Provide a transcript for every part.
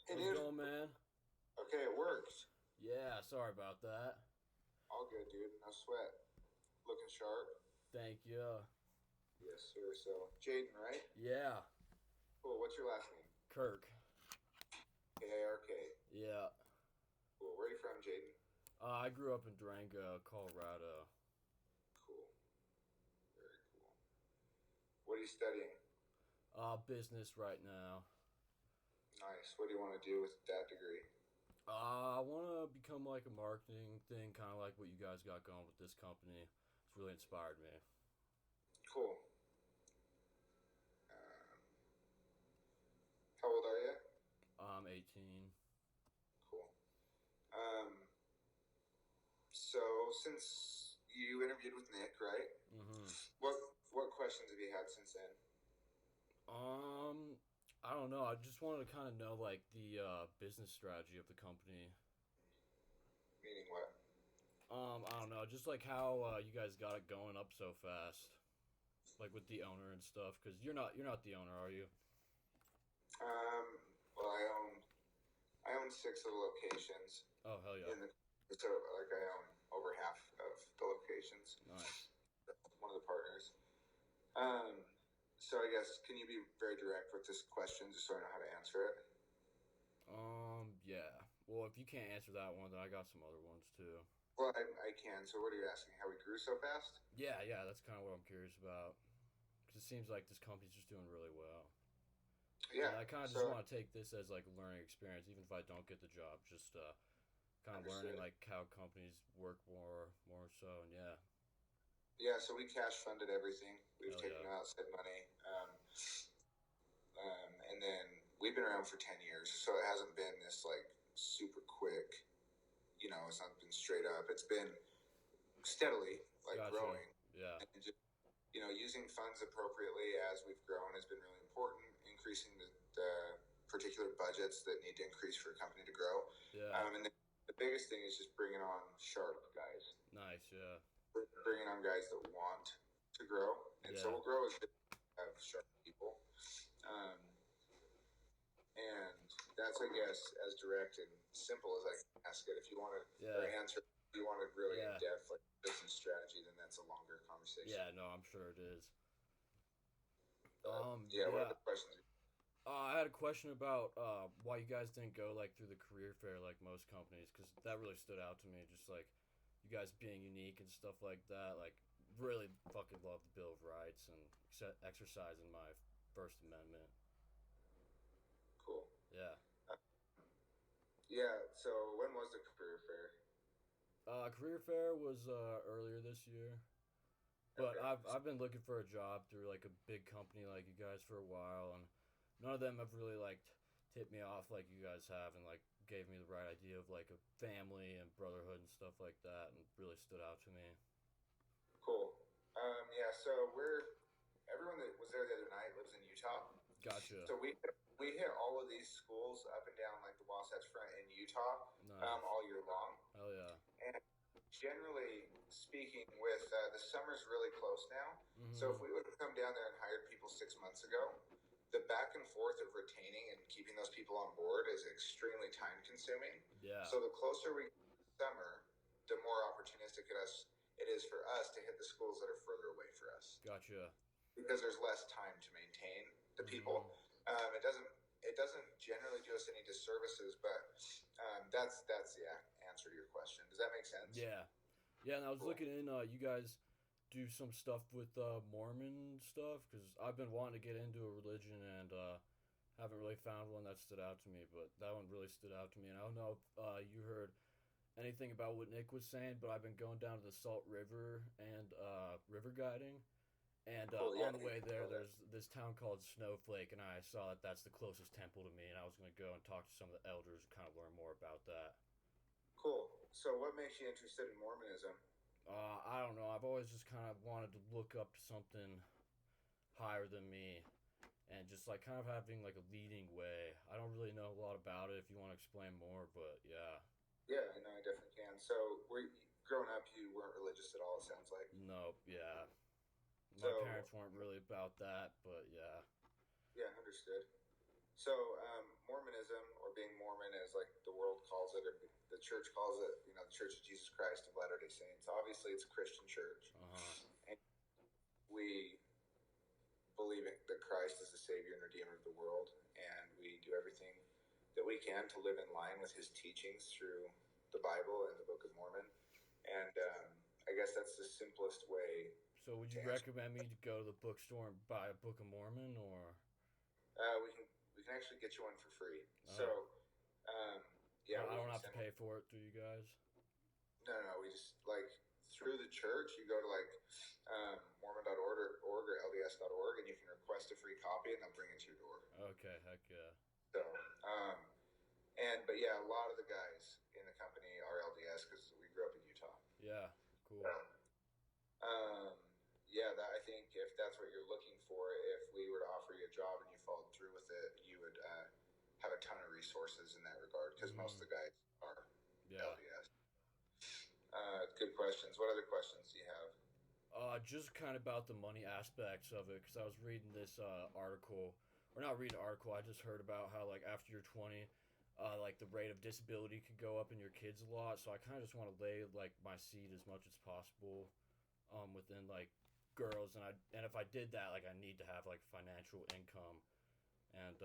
Hey, What's dude. going, man? Okay, it works. Yeah, sorry about that. All good, dude. No sweat. Looking sharp. Thank you. Yes, sir. So, Jaden, right? Yeah, Cool. What's your last name? Kirk. K-A-R-K. Yeah. Cool. Where are you from, Jaden? I grew up in Durango, Colorado. Cool. Very cool. What are you studying? Business right now. Nice. What do you want to do with that degree? I want to become like a marketing thing, kind of like what you guys got going with this company. It's really inspired me. Cool. Um, how old are you? I'm 18. Cool. Um, so, since you interviewed with Nick, right? Mm-hmm. What questions have you had since then? Um, I don't know. I just wanted to kind of know like the business strategy of the company. Meaning what? I don't know, just like how you guys got it going up so fast. Like with the owner and stuff, because you're not the owner, are you? Well, I own six of the locations Oh hell yeah, in the so like I own over half of the locations. nice. One of the partners. Um, so I guess can you be very direct with this question just so I know how to answer it? Yeah. Well, if you can't answer that one, then I got some other ones too. Well, I can. So what are you asking? How we grew so fast? Yeah, yeah, that's kind of what I'm curious about. Because it seems like this company's just doing really well, and Yeah. I kind of just So want to take this as like a learning experience, even if I don't get the job. Just kind of learning understood. like how companies work more so, and yeah, Yeah. So we cash funded everything. We've hell taken yeah, no outside money. And then we've been around for 10 years, so it hasn't been this like super quick. It's not been straight up. It's been steadily like gotcha. growing, Yeah, and just using funds appropriately as we've grown has been really important. Increasing the particular budgets that need to increase for a company to grow, yeah, and the biggest thing is just bringing on sharp guys, nice, yeah, bringing on guys that want to grow, and so yeah, we'll grow as we have sharp people. Um, and that's, I guess, as direct and simple as I can ask it. If you want to, or yeah, answer, if you want to really in yeah, depth like business strategy, then that's a longer conversation. yeah. No, I'm sure it is. Yeah, what Yeah. other questions? I had a question about why you guys didn't go like through the career fair like most companies, because that really stood out to me. Just like you guys being unique and stuff like that. Like really fucking love the Bill of Rights and exercising my First Amendment. Cool. Yeah. Uh, yeah. So when was the career fair? Career fair was earlier this year, but Okay. I've been looking for a job through like a big company like you guys for a while, and none of them have really like tipped me off like you guys have, and like gave me the right idea of like a family and brotherhood and stuff like that, and really stood out to me. Cool. Yeah. So we're everyone that was there the other night lives in Utah. Gotcha. So we hit all of these schools up and down like the Wasatch Front in Utah Nice. all year long. Hell yeah. And generally speaking, with the summer's really close now. So if Mm-hmm. we would have come down there and hired people 6 months ago, the back and forth of retaining and keeping those people on board is extremely time consuming. Yeah. So the closer we get to the summer, the more opportunistic it is for us to hit the schools that are further away for us Gotcha. because there's less time to maintain the Mm-hmm. people. It doesn't generally do us any disservices, but that's the answer to your question. Does that make sense? Yeah. Yeah, and I was Cool. looking in. You guys do some stuff with Mormon stuff, because I've been wanting to get into a religion, and haven't really found one that stood out to me. But that one really stood out to me, and I don't know if you heard anything about what Nick was saying, but I've been going down to the Salt River and river guiding. And Cool. Yeah. on the way there, Know that. there's this town called Snowflake, and I saw that that's the closest temple to me, and I was going to go and talk to some of the elders and kind of learn more about that. Cool. So, what makes you interested in Mormonism? I don't know. I've always just kind of wanted to look up to something higher than me, and just like kind of having like a leading way. I don't really know a lot about it. If you want to explain more, but yeah, Yeah, I know I definitely can. So, growing up, you weren't religious at all. It sounds like. nope, yeah. My So, parents weren't really about that, but yeah. yeah, understood. So, Mormonism or being Mormon, as like the world calls it, or the church calls it, the Church of Jesus Christ of Latter-day Saints. Obviously, it's a Christian church. And we believe that Christ is the Savior and Redeemer of the world, and we do everything that we can to live in line with his teachings through the Bible and the Book of Mormon. And I guess that's the simplest way. So would you recommend me to go to the bookstore and buy a Book of Mormon, or? We can actually get you one for free. Oh. So, yeah. I don't have to pay for it through you guys? No, we just, through the church, you go to, Mormon.org or LDS.org, and you can request a free copy, and they'll bring it to your door. Okay, heck yeah. So, but yeah, a lot of the guys in the company are LDS because we grew up in Utah. Yeah, cool. Yeah, I think if that's what you're looking for, if we were to offer you a job and you followed through with it, you would have a ton of resources in that regard because most of the guys are LDS. Good questions. What other questions do you have? Just kind of about the money aspects of it, because I was reading this article, or not reading an article, I just heard about how, like, after you're 20, the rate of disability could go up in your kids a lot, so I kind of just want to lay, my seed as much as possible within, girls, and if I did that, I need to have, financial income, and,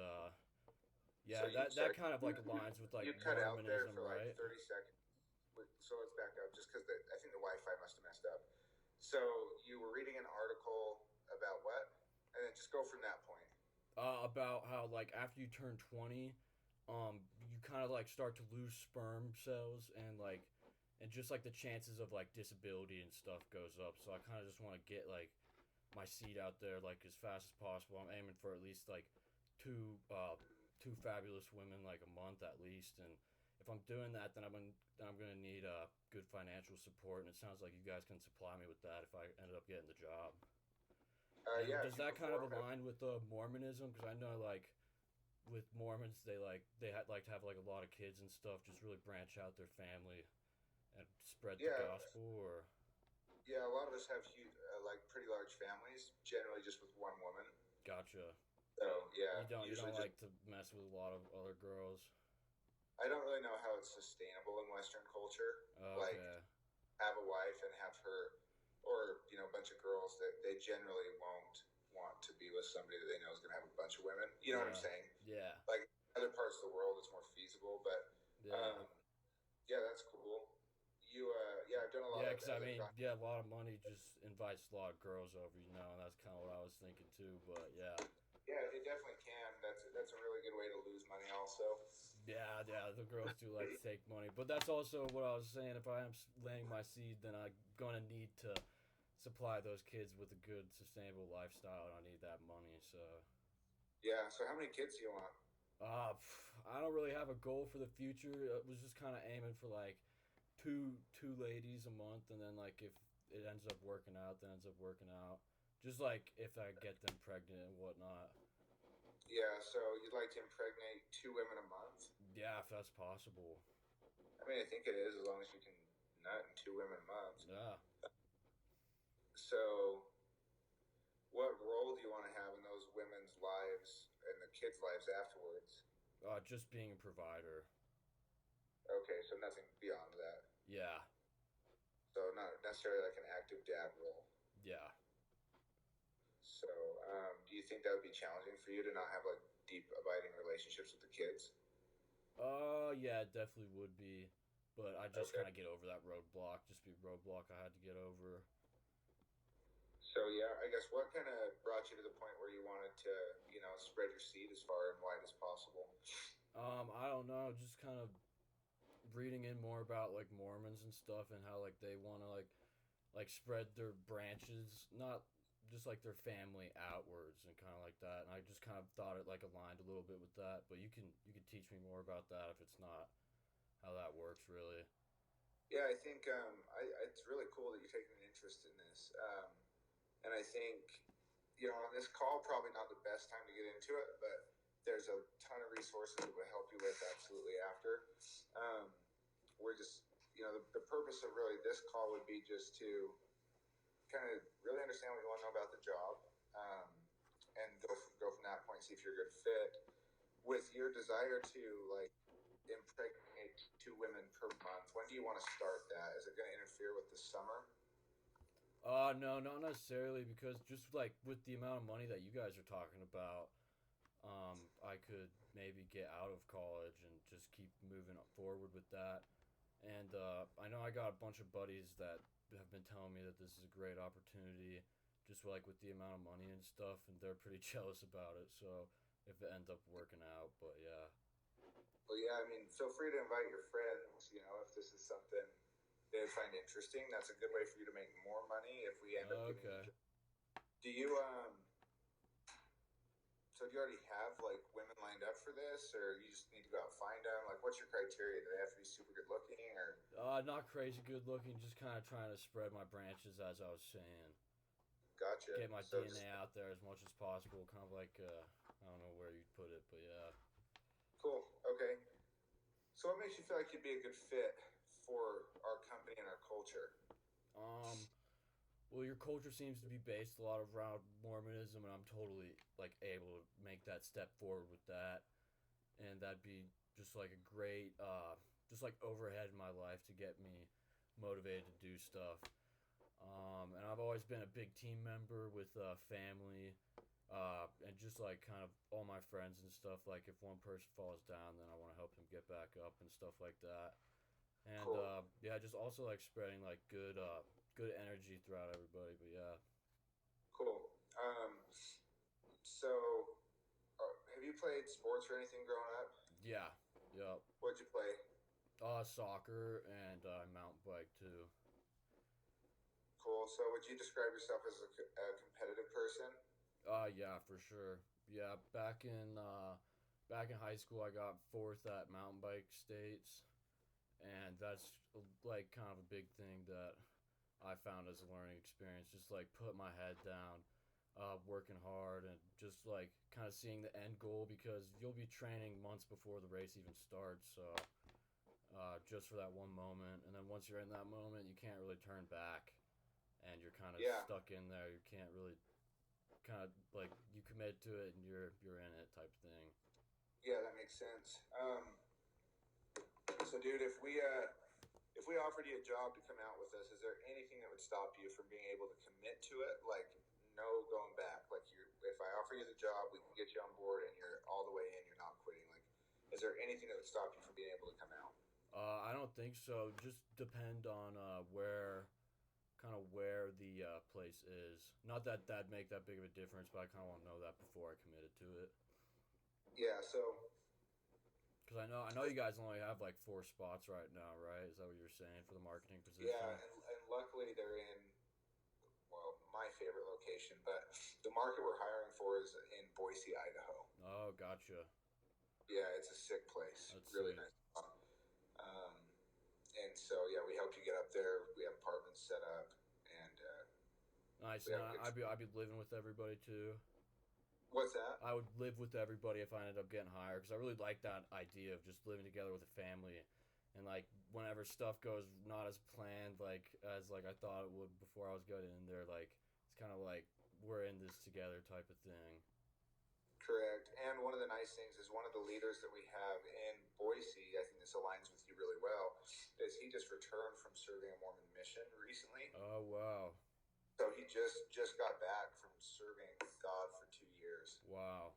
yeah, so that kind of, aligns with, you cut out there for, right? 30 seconds. So let's back up, just because I think the Wi-Fi must have messed up. So you were reading an article about what? And then just go from that point. About how, after you turn 20, you kind of, start to lose sperm cells, and, just, the chances of, disability and stuff goes up. So I kind of just want to get, my seed out there, as fast as possible. I'm aiming for at least, two fabulous women, a month at least, and if I'm doing that, then I'm gonna need good financial support, and it sounds like you guys can supply me with that if I ended up getting the job. Yeah. Does that kind of align with Mormonism? Because I know, with Mormons, they like to have a lot of kids and stuff, just really branch out their family and spread the gospel, or. Yeah, a lot of us have huge, pretty large families, generally just with one woman. Gotcha. So yeah, you don't like to mess with a lot of other girls. I don't really know how it's sustainable in Western culture. Okay. Have a wife and have her, or a bunch of girls that they generally won't want to be with somebody that they know is going to have a bunch of women. You know what I'm saying? Yeah. Other parts of the world, it's more feasible, but yeah, that's cool. I've done a lot. Yeah, because a lot of money just invites a lot of girls over, and that's kind of what I was thinking too. But yeah. Yeah, it definitely can. That's a really good way to lose money, also. Yeah, the girls do like to take money, but that's also what I was saying. If I am laying my seed, then I'm gonna need to supply those kids with a good, sustainable lifestyle, and I need that money. So. Yeah. So how many kids do you want? I don't really have a goal for the future. It was just kind of aiming for two ladies a month, and then if it ends up working out, then ends up working out. Just if I get them pregnant and whatnot. Yeah, so you'd like to impregnate 2 women a month? Yeah, if that's possible. I think it is, as long as you can nut in 2 women a month. Yeah. So, what role do you want to have in those women's lives and the kids' lives afterwards? Just being a provider. Okay, so nothing beyond that. Yeah. So not necessarily an active dad role. Yeah. So, do you think that would be challenging for you to not have deep, abiding relationships with the kids? Yeah, it definitely would be, but I just kind of get over that roadblock. Just be a roadblock I had to get over. So yeah, I guess what kind of brought you to the point where you wanted to, spread your seed as far and wide as possible? I don't know, just kind of reading in more about Mormons and stuff, and how they want to spread their branches, not just their family outwards, and kind of like that. And I just kind of thought it aligned a little bit with that, but you can teach me more about that if it's not how that works really. Yeah, I think it's really cool that you're taking an interest in this, and I think on this call probably not the best time to get into it, but there's a ton of resources that will help you with absolutely after. We're just the purpose of really this call would be just to kind of really understand what you want to know about the job, and go from that point, see if you're a good fit. With your desire to impregnate 2 women per month. When do you want to start that? Is it going to interfere with the summer? No, not necessarily because just like with the amount of money that you guys are talking about, I could maybe get out of college and just keep moving forward with that. And I know I got a bunch of buddies that have been telling me that this is a great opportunity, just like with the amount of money and stuff, and they're pretty jealous about it. So if it ends up working out, but yeah. Well, yeah, I mean, feel free to invite your friends, if this is something they find interesting. That's a good way for you to make more money if we end up getting Okay. the job. Do you, so do you already have, like, women lined up for this, or you just need to go out and find them? Like, what's your criteria? Do they have to be super good looking, or? Not crazy good looking, just kind of trying to spread my branches, as I was saying. Gotcha. Get my So DNA out there as much as possible, kind of like, I don't know where you'd put it, but yeah. cool. Okay. So what makes you feel like you'd be a good fit for our company and our culture? Um, well, your culture seems to be based a lot around Mormonism, and I'm totally like able to make that step forward with that, and that'd be just like a great, just like overhead in my life to get me motivated to do stuff. And I've always been a big team member with family, and just like kind of all my friends and stuff. Like if one person falls down, then I want to help them get back up and stuff like that. And Cool. yeah, just also like spreading like good energy throughout everybody. But yeah, Cool. So have you played sports or anything growing up? yeah, yep. What'd you play? Soccer and mountain bike too. Cool. So would you describe yourself as a competitive person? Yeah, for sure. Yeah, back in high school, I got fourth at mountain bike states, and that's like kind of a big thing that I found as a learning experience. Just like put my head down, working hard, and just like kind of seeing the end goal because you'll be training months before the race even starts. So just for that one moment, and then once you're in that moment, you can't really turn back, and you're kind of Yeah. stuck in there. You can't really kind of like you commit to it and you're in it type thing. Yeah, that makes sense. So dude, if we offered you a job to come out with us, is there anything that would stop you from being able to commit to it? Like no going back. Like if I offer you the job, we can get you on board and you're all the way in, you're not quitting. Like is there anything that would stop you from being able to come out? I don't think so. Just depend on where the place is. Not that that'd make that big of a difference, but I kind of want to know that before I committed to it. Yeah, so Because I know you guys only have like 4 spots right now, right? Is that what you're saying for the marketing position? yeah, and luckily they're in well, my favorite location, but the market we're hiring for is in Boise, Idaho. Oh, gotcha. Yeah, it's a sick place. That's Really sweet. nice. Um, and so yeah, we helped you get up there. We have apartments set up, and Nice. we And have good. I'd be living with everybody too. What's that? I would live with everybody if I ended up getting hired because I really like that idea of just living together with a family, and like whenever stuff goes not as planned, like as like I thought it would before I was going in there, like it's kind of like we're in this together type of thing. Correct. And one of the nice things is one of the leaders that we have in Boise, I think this aligns with you really well, is he just returned from serving a Mormon mission recently. Oh wow, So he just got back from serving God for 2 years. wow,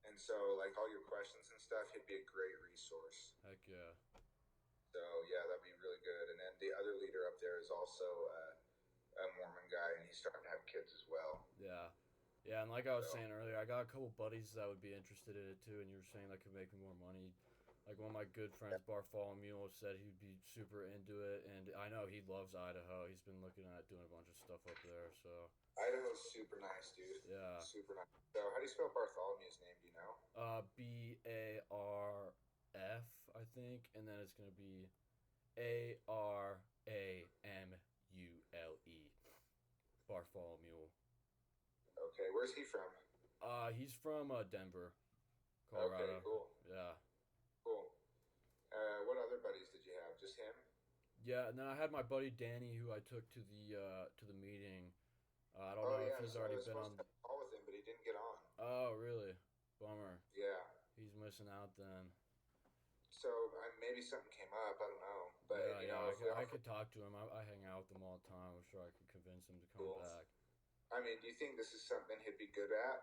And so like all your questions and stuff, he'd be a great resource. heck yeah, So yeah, that'd be really good. And then the other leader up there is also a Mormon guy, and he's starting to have kids as well. yeah. Yeah, and like I was So saying earlier, I got a couple buddies that would be interested in it too, and you were saying that could make me more money. Like one of my good friends, Bartholomew, said he'd be super into it, and I know he loves Idaho. He's been looking at doing a bunch of stuff up there, so Idaho's super nice, dude. yeah. Super nice. So how do you spell Bartholomew's name? Do you know? BARF, I think, and then it's gonna be ARAMULE. Bartholomew. Okay, where's he from? He's from Denver, Okay, Colorado. cool, Yeah. cool. What other buddies did you have? Just him? Yeah, and then I had my buddy Danny, who I took to the meeting. I don't Oh know if yeah, he's so I already was been supposed on. to call with him, but he didn't get on. Oh, really? Bummer. Yeah. He's missing out then. So maybe something came up. I don't know, but Yeah, you yeah, know, if we I offer could talk to him. I hang out with him all the time. I'm sure I could convince him to come tools, back. I mean, do you think this is something he'd be good at?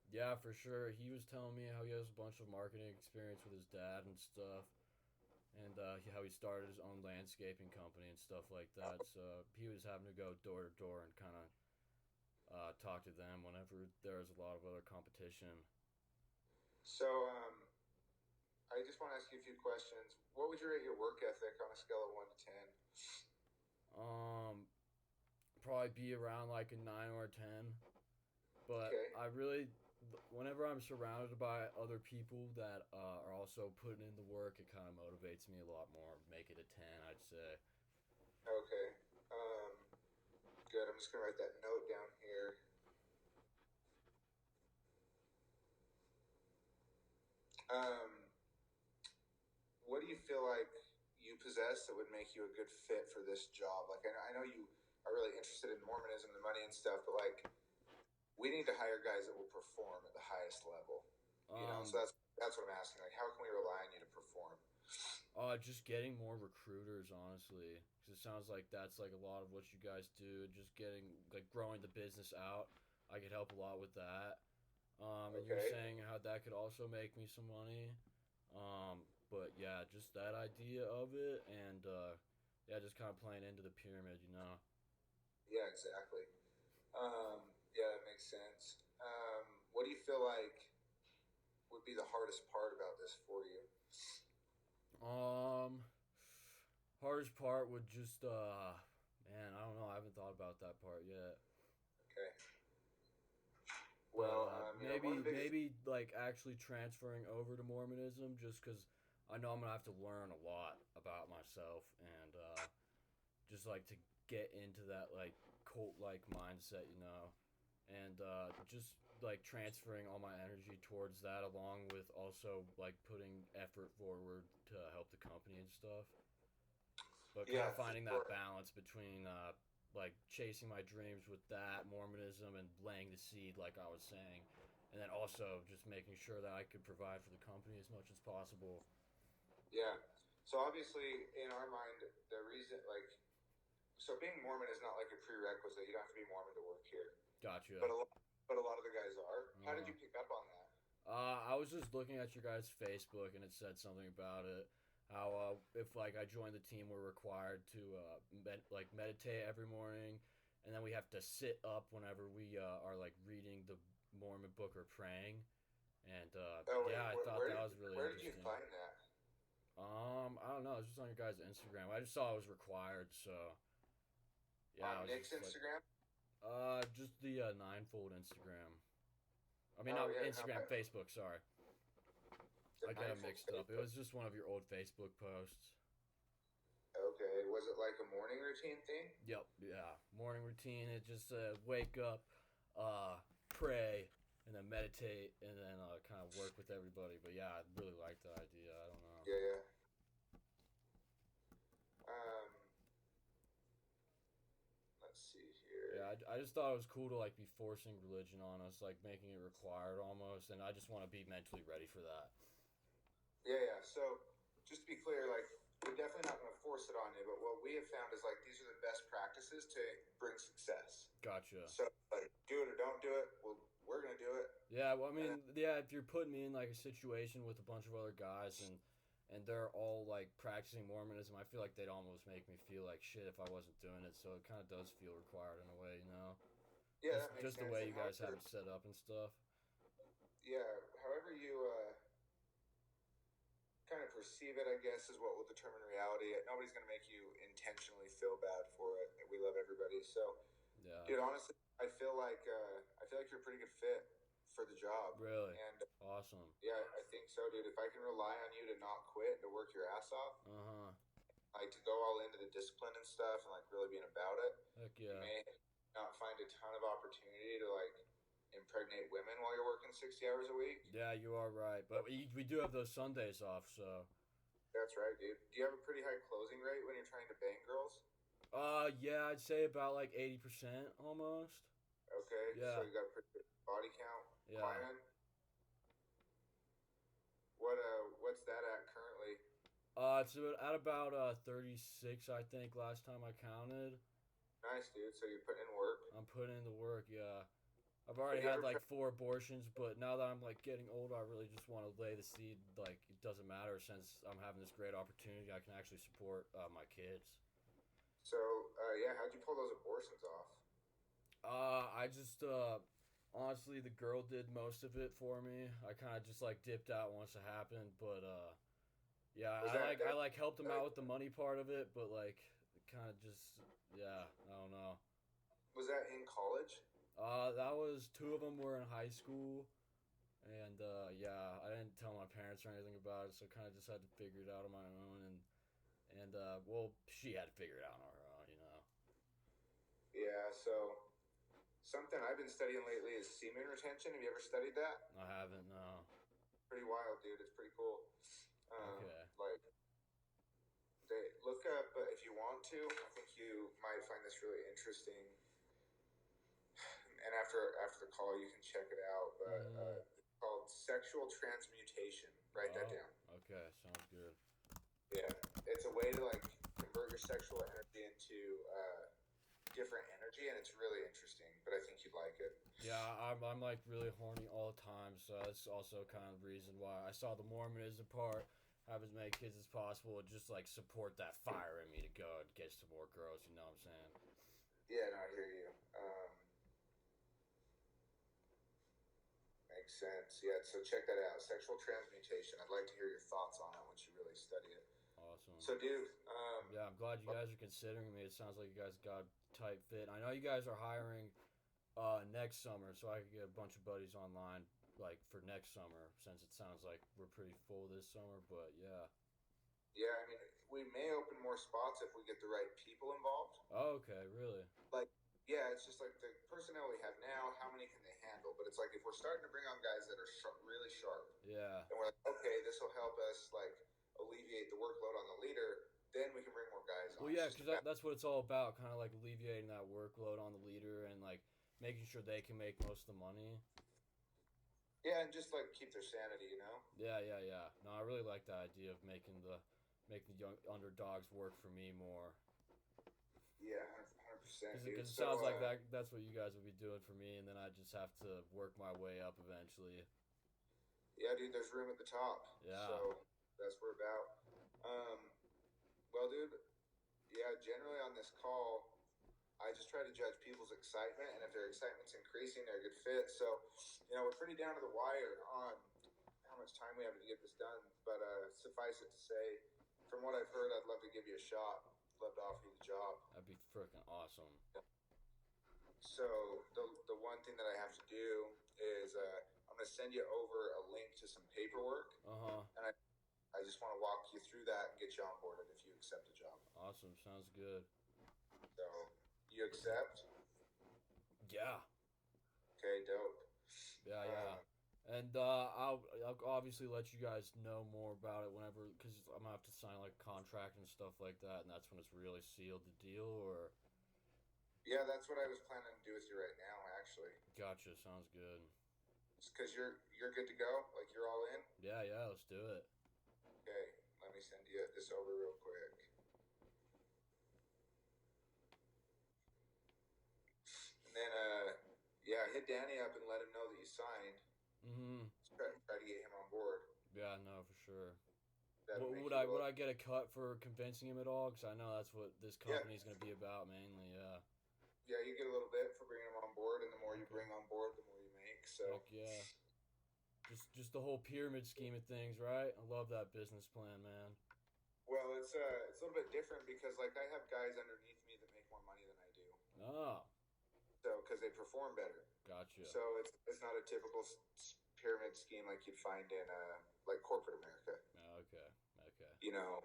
Yeah, for sure. He was telling me how he has a bunch of marketing experience with his dad and stuff, and how he started his own landscaping company and stuff like that. So he was having to go door to door and kind of talk to them whenever there's a lot of other competition. So, I just want to ask you a few questions. What would you rate your work ethic on a scale of 1 to 10? Um, Probably be around like a 9 or a 10. But Okay. I really, whenever I'm surrounded by other people that are also putting in the work, it kind of motivates me a lot more. Make it a 10, I'd say. Okay. Um, Good. I'm just gonna write that note down here. Um, what do you feel like you possess that would make you a good fit for this job? Like, I know you are really interested in Mormonism, the money and stuff, but like, we need to hire guys that will perform at the highest level. You know, so Um, that's what I'm asking. Like, how can we rely on you to perform? just getting more recruiters, honestly, because it sounds like that's like a lot of what you guys do. Just getting like growing the business out. I could help a lot with that. And you were Okay. saying how that could also make me some money. But yeah, just that idea of it, and yeah, just kind of playing into the pyramid, you know. Yeah, exactly. Yeah, that makes sense. What do you feel like would be the hardest part about this for you? Um, Hardest part would just man, I don't know. I haven't thought about that part yet. Okay. But Well, one of the biggest. maybe like actually transferring over to Mormonism, just because I know I'm gonna have to learn a lot about myself, and just like to get into that like cult like mindset, you know, and just like transferring all my energy towards that, along with also like putting effort forward to help the company and stuff. But kind Yeah, of for finding that sure. balance between like chasing my dreams with that Mormonism and laying the seed, like I was saying, and then also just making sure that I could provide for the company as much as possible. Yeah. So obviously, in our mind, the reason, like, so being Mormon is not like a prerequisite. You don't have to be Mormon to work here, Gotcha. but but a lot of the guys are. How did Uh, you pick up on that? I was just looking at your guys' Facebook and it said something about it. How if like I joined the team, we're required to like meditate every morning, and then we have to sit up whenever we are like reading the Mormon book or praying. And Oh wait, yeah, I thought that was really where did you interesting. find that? I don't know. It's just on your guys' Instagram. I just saw it was required, so yeah, I On was Nick's just like, Instagram? just the NineFold Instagram. I mean, Oh not yeah, no, Instagram, Facebook. Sorry, the I got it NineFold mixed up. It Facebook. was just one of your old Facebook posts. Okay, was it like a morning routine thing? Yep, yeah. Morning routine. It just wake up, pray, and then meditate, and then kind of work with everybody. But yeah, I really like that idea. I don't know. Yeah, yeah. Um, let's see here. Yeah, I just thought it was cool to like be forcing religion on us, like making it required almost, and I just want to be mentally ready for that. Yeah, yeah. So just to be clear, like we're definitely not going to force it on you, but what we have found is like these are the best practices to bring success. Gotcha. So like do it or don't do it. Well, we're going to do it, Yeah, well, I and then mean, yeah, if you're putting me in like a situation with a bunch of other guys and they're all like practicing Mormonism, I feel like they'd almost make me feel like shit if I wasn't doing it. So it kind of does feel required in a way, you know. yeah, that makes Just the sense. way And you guys have however, it set up and stuff. yeah, however you kind of perceive it, I guess, is what will determine reality. Nobody's going to make you intentionally feel bad for it. We love everybody. So, Yeah. dude, honestly, I feel like you're a pretty good fit for the job, Really. and Awesome. yeah, I think so, dude. If I can rely on you to not quit and to work your ass off, Uh huh. like to go all into the discipline and stuff, and like really being about it, Heck you yeah. may not find a ton of opportunity to like impregnate women while you're working 60 hours a week. Yeah, you are right. But we do have those Sundays off, so. That's right, dude. Do you have a pretty high closing rate when you're trying to bang girls? Yeah, I'd say about like 80% almost. Okay, so Yeah. you got a pretty good body count Yeah. climbing. What's that at currently? It's at about 36, I think, last time I counted. Nice, dude. So you're putting in work. I'm putting in the work, yeah. I've Have already you had ever like tried? 4 abortions, but now that I'm like getting older, I really just want to lay the seed. Like it doesn't matter since I'm having this great opportunity. I can actually support my kids. So, yeah, how'd you pull those abortions off? I just honestly, the girl did most of it for me. I kind of just like dipped out once it happened, but yeah, Was I that like I that? like helped him out with the money part of it, but like kind of just yeah, I don't know. Was that in college? That was two of them were in high school, and yeah, I didn't tell my parents or anything about it, so kind of just had to figure it out on my own, and well, she had to figure it out on her own. Yeah. So something I've been studying lately is semen retention. Have you ever studied that? I haven't. No. Pretty wild, dude. It's pretty cool. Okay. Like they look up if you want to. I think you might find this really interesting. And after the call, you can check it out. But Mm-hmm. it's called sexual transmutation. Write that Oh. down. Okay. Sounds good. Yeah, it's a way to like convert your sexual energy into different energy, and it's really interesting. But I think you'd like it. Yeah, I'm like really horny all the time, so that's also kind of the reason why I saw the Mormonism part, have as many kids as possible, and just like support that fire in me to go and get some more girls. You know what I'm saying? Yeah, no, I hear you. Makes sense. Yeah, so check that out. Sexual transmutation. I'd like to hear your thoughts on it once you really study it. Awesome. So, dude, Yeah, I'm glad you guys are considering me. It sounds like you guys got a tight fit. I know you guys are hiring next summer, so I could get a bunch of buddies online like for next summer since it sounds like we're pretty full this summer. But yeah. yeah, I mean, we may open more spots if we get the right people involved. Oh, okay, really? Like, yeah, it's just like the personnel we have now, how many can they handle? But it's like if we're starting to bring on guys that are really sharp, Yeah. and we're like, okay, this will help us like alleviate the workload on the leader, then we can bring more guys Well, on. It's yeah, just because about that's what it's all about, kind of like alleviating that workload on the leader and like making sure they can make most of the money. yeah, and just like keep their sanity, you know. Yeah, yeah, yeah. No, I really like the idea of making the young underdogs work for me more. Yeah, 100%, dude. Because it So, sounds like that's what you guys would be doing for me, and then I just have to work my way up eventually. yeah, dude, there's room at the top. Yeah. So that's what we're about. Um, well, dude, yeah, generally on this call, I just try to judge people's excitement, and if their excitement's increasing, they're a good fit. So, we're pretty down to the wire on how much time we have to get this done. But suffice it to say, from what I've heard, I'd love to give you a shot. Love to offer you the job. That'd be freaking awesome. So the one thing that I have to do is I'm going to send you over a link to some paperwork, Uh-huh. and I just want to walk you through that and get you onboarded if you accept the job. Awesome. Sounds good. So you accept? Yeah. Okay, dope. Yeah, yeah. And I'll obviously let you guys know more about it whenever, because I'm gonna have to sign like a contract and stuff like that, and that's when it's really sealed the deal. Or Yeah, that's what I was planning to do with you right now, actually. gotcha, sounds good. Just because you're good to go, like you're all in. Yeah, yeah, let's do it. Okay, let me send you this over real quick. And then, yeah, hit Danny up and let him know that you signed. Mm-hmm. Try to get him on board. Yeah, no, for sure. That'll make Would you I would look. I get a cut for convincing him at all? Because I know that's what this Yeah, company's gonna be about mainly. Yeah. yeah, you get a little bit for bringing him on board, and the more you Okay. bring on board, the more you make. So, Heck yeah. Just the whole pyramid scheme of things, right? I love that business plan, man. well, it's a little bit different because like I have guys underneath me that make more money than I do. Oh, So, because they perform better. gotcha. So it's not a typical pyramid scheme like you'd find in like corporate America. Okay, okay.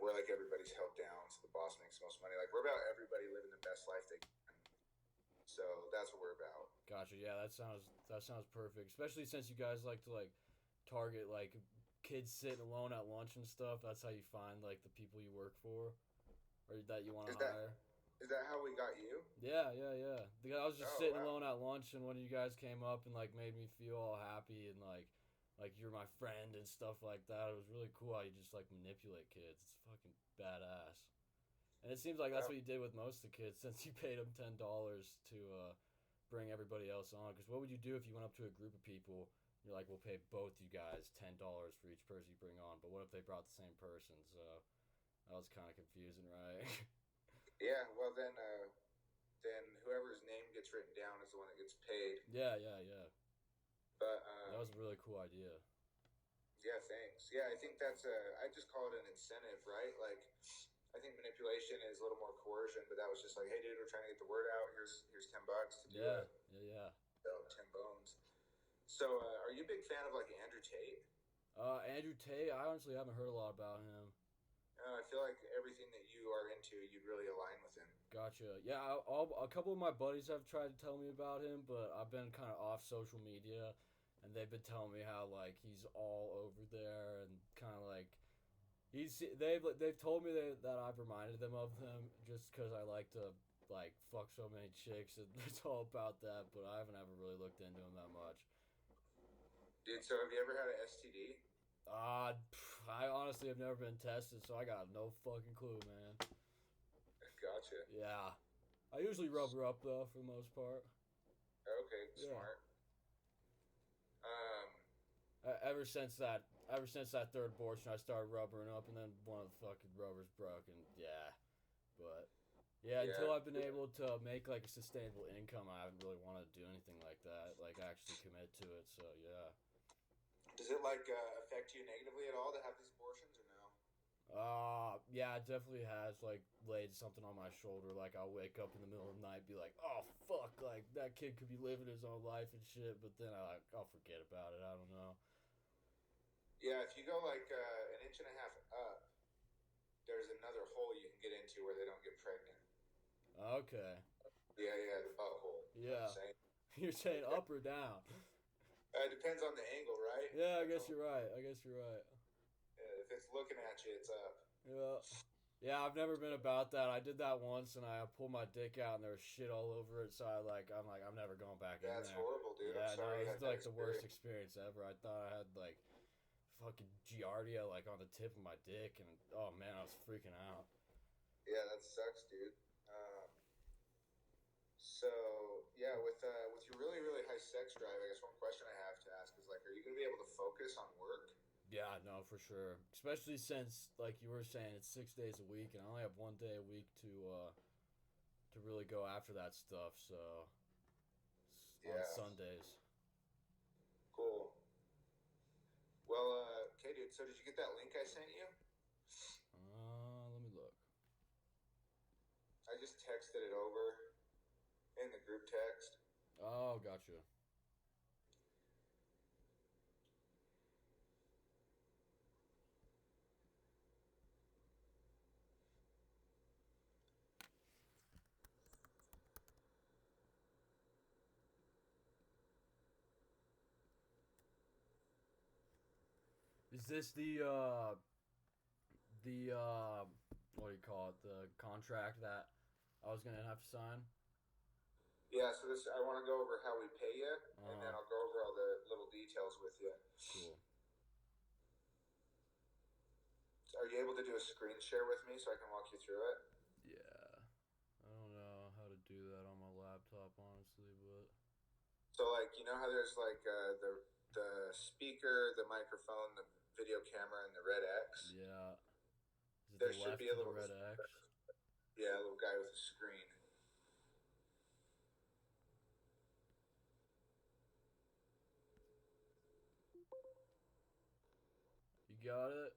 Where like everybody's held down, so the boss makes the most money. Like we're about everybody living the best life they can. So that's what we're about. Gotcha. Yeah, that sounds perfect. Especially since you guys like to like target like kids sitting alone at lunch and stuff. That's how you find like the people you work for or that you want Is to that hire. is that how we got you? Yeah, yeah, yeah. I was just Oh sitting wow. alone at lunch, and one of you guys came up and like made me feel all happy and like like you're my friend and stuff like that. It was really cool how you just like manipulate kids. It's fucking badass. And it seems like that's Well, what you did with most of the kids since you paid them $10 to bring everybody else on. Because what would you do if you went up to a group of people? You're like, we'll pay both you guys $10 for each person you bring on. But what if they brought the same person? So that was kind of confusing, right? yeah. Well, then whoever's name gets written down is the one that gets paid. Yeah. But That was a really cool idea. yeah, thanks. Yeah, I think that's I just call it an incentive, right? Like, I think manipulation is a little more coercion, but that was just like, hey, dude, we're trying to get the word out. Here's $10 to do Yeah, it. yeah. 10 bones. So, are you a big fan of like Andrew Tate? Andrew Tate, I honestly haven't heard a lot about him. I feel like everything that you are into, you'd really align with him. Gotcha. Yeah, a couple of my buddies have tried to tell me about him, but I've been kind of off social media, and they've been telling me how like he's all over there and kind of like they've told me that I've reminded them of him just because I like to like fuck so many chicks and it's all about that, but I haven't ever really looked into him that much. Dude, so have you ever had an STD? I honestly have never been tested, so I got no fucking clue, man. Gotcha. Yeah, I usually rub her up though for the most part. Okay, Yeah. smart. Um, Ever since that third abortion, I started rubbering up, and then one of the fucking rubbers broke, and yeah, but yeah, yeah. until I've been able to make like a sustainable income, I haven't really wanted to do anything like that, like actually commit to it. So yeah. Does it like affect you negatively at all to have these abortions or no? Yeah, it definitely has like laid something on my shoulder. Like I'll wake up in the middle of the night, be like, "Oh fuck!" Like that kid could be living his own life and shit. But then I'll forget about it. I don't know. Yeah, if you go like an inch and a half up, there's another hole you can get into where they don't get pregnant. Okay. Yeah, the butthole. You know what Yeah. I'm saying? You're saying up or down? It depends on the angle, right? Yeah, I guess you're right. If it's looking at you, it's up. Yeah. Yeah, I've never been about that. I did that once, and I pulled my dick out, and there was shit all over it. So I'm never going back in there. That's horrible, dude. Yeah, I'm sorry. no, You it had was that like the worst experience. experience ever. I thought I had like fucking giardia like on the tip of my dick, and oh man, I was freaking out. Yeah, that sucks, dude. So yeah, with your really high sex drive, I guess one question I have to ask is like, are you gonna be able to focus on work? Yeah, no, for sure. Especially since, like you were saying, it's 6 days a week, and I only have one day a week to really go after that stuff. So on Yeah, Sundays. cool. Well, okay, dude. So did you get that link I sent you? Let me look. I just texted it over in the group text. Oh, gotcha. Is this the what do you call it? The contract that I was gonna have to sign? Yeah, so this I want to go over how we pay you, and then Uh, I'll go over all the little details with you. cool. Are you able to do a screen share with me so I can walk you through it? Yeah. I don't know how to do that on my laptop, honestly, but So like you know how there's like the speaker, the microphone, the video camera, and the red X. yeah. Is it There the should left be a of the little red X? yeah, a little guy with a screen. You got it?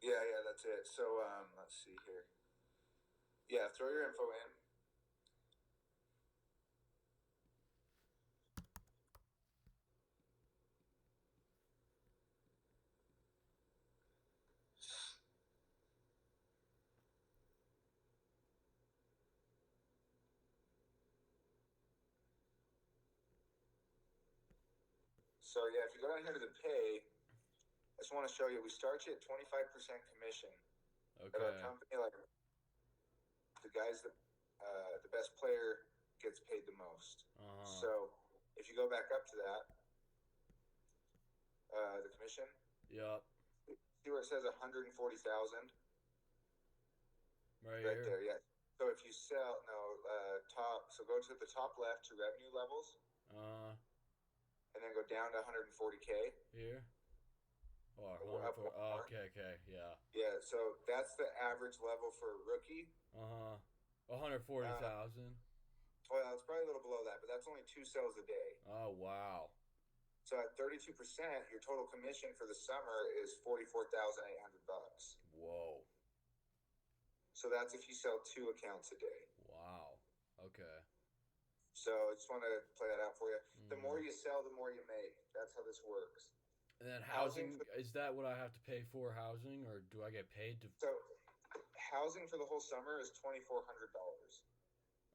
Yeah, that's it. So let's see here. Yeah, throw your info in. So yeah, if you go down here to the pay, I just want to show you. We start you at 25% commission at our Okay. company. Like the guys that the best player gets paid the most. Uh-huh. So if you go back up to that, the commission. Yep. See where it says 140,000? Right Right here. there, yeah. So if you sell, top, so go to the top left to revenue levels. And then go down to 140K. Here? Oh, Up more. okay, yeah. Yeah, so that's the average level for a rookie. 140,000. Well, it's probably a little below that, but that's only 2 sales a day. Oh, wow. So at 32%, your total commission for the summer is $44,800. Whoa. So that's if you sell 2 accounts a day. Wow. Okay. So I just want to play that out for you. The more you sell, the more you make. That's how this works. And then housing is that what I have to pay for housing, or do I get paid to? So housing for the whole summer is $2,400.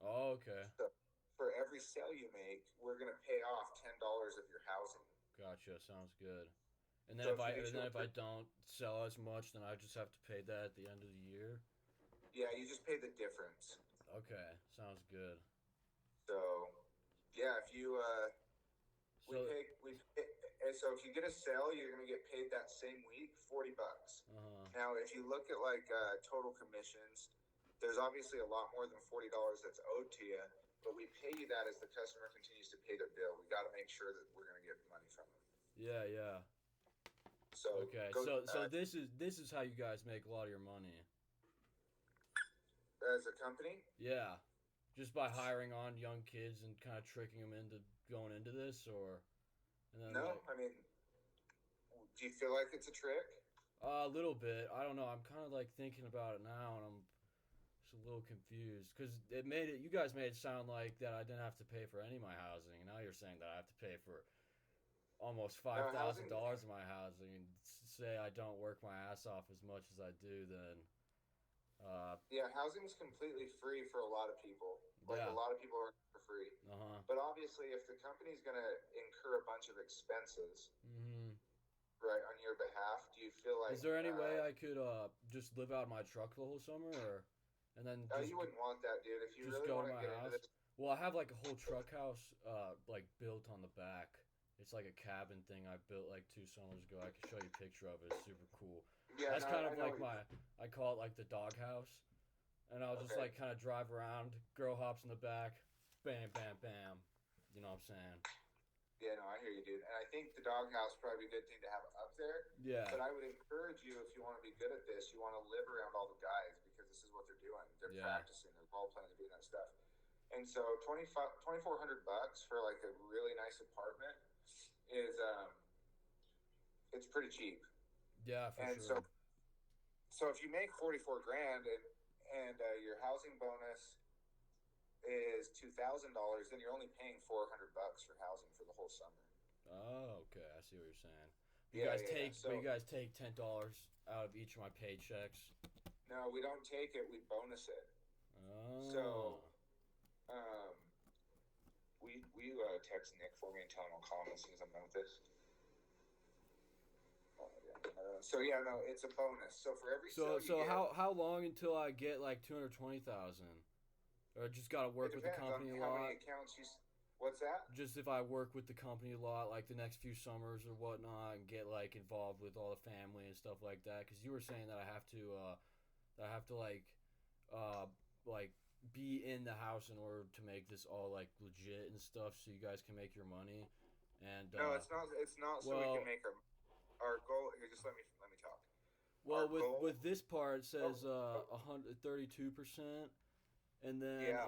Oh, okay. So for every sale you make, we're gonna pay off $10 of your housing. Gotcha. Sounds good. And then if I don't sell as much, then I just have to pay that at the end of the year. Yeah, you just pay the difference. Okay, sounds good. So, yeah, if you so if you get a sale, you're gonna get paid that same week $40. Now, if you look at like total commissions, there's obviously a lot more than $40 that's owed to you, but we pay you that as the customer continues to pay their bill. We got to make sure that we're gonna get money from them. Yeah. So okay, so this is how you guys make a lot of your money. As a company? Yeah, just by hiring on young kids and kind of tricking them into going into this, or. No, I mean, do you feel like it's a trick? A little bit. I don't know. I'm kind of like thinking about it now, and I'm just a little confused because you guys made it sound like that I didn't have to pay for any of my housing, and now you're saying that I have to pay for almost $5,000 of my housing, and say I don't work my ass off as much as I do, then. Yeah, housing's completely free for a lot of people. Like a lot of people are for free. But obviously, if the company's going to incur a bunch of expenses, right, on your behalf, do you feel like? Is there any way I could just live out of my truck the whole summer, and then? You wouldn't want that, dude. If you just really go want to my get house. into this. Well, I have like a whole truck house, like built on the back. It's like a cabin thing I built like 2 summers ago. I can show you a picture of it. It's super cool. Yeah, that's kind of like I call it like the dog house. And I'll just like kind of drive around. Girl hops in the back. Bam, bam, bam. You know what I'm saying? Yeah, no, I hear you, dude. And I think the doghouse is probably a good thing to have up there. Yeah. But I would encourage you, if you want to be good at this, you want to live around all the guys because this is what they're doing. They're practicing. They're role playing. They're doing that stuff. And so $2,400 for like a really nice apartment is it's pretty cheap. Yeah, for sure. So if you make 44 grand and your housing bonus is $2,000, then you're only paying $400 for housing for the whole summer. Oh, okay. I see what you're saying. You guys take $10 out of each of my paychecks. No, we don't take it. We bonus it. Oh. So, will you text Nick for me and tell him I'll call him as soon as I'm done with this? So yeah, no, it's a bonus. So for every how long until I get like 220,000? Or I just gotta work with the company a lot. How many accounts what's that? Just if I work with the company a lot, like the next few summers or whatnot, and get like involved with all the family and stuff like that. Because you were saying that I have to like be in the house in order to make this all like legit and stuff, so you guys can make your money. And no, it's not. It's not so we can make our goal. Here, just let me talk. Well, with this part, it says 132%, and then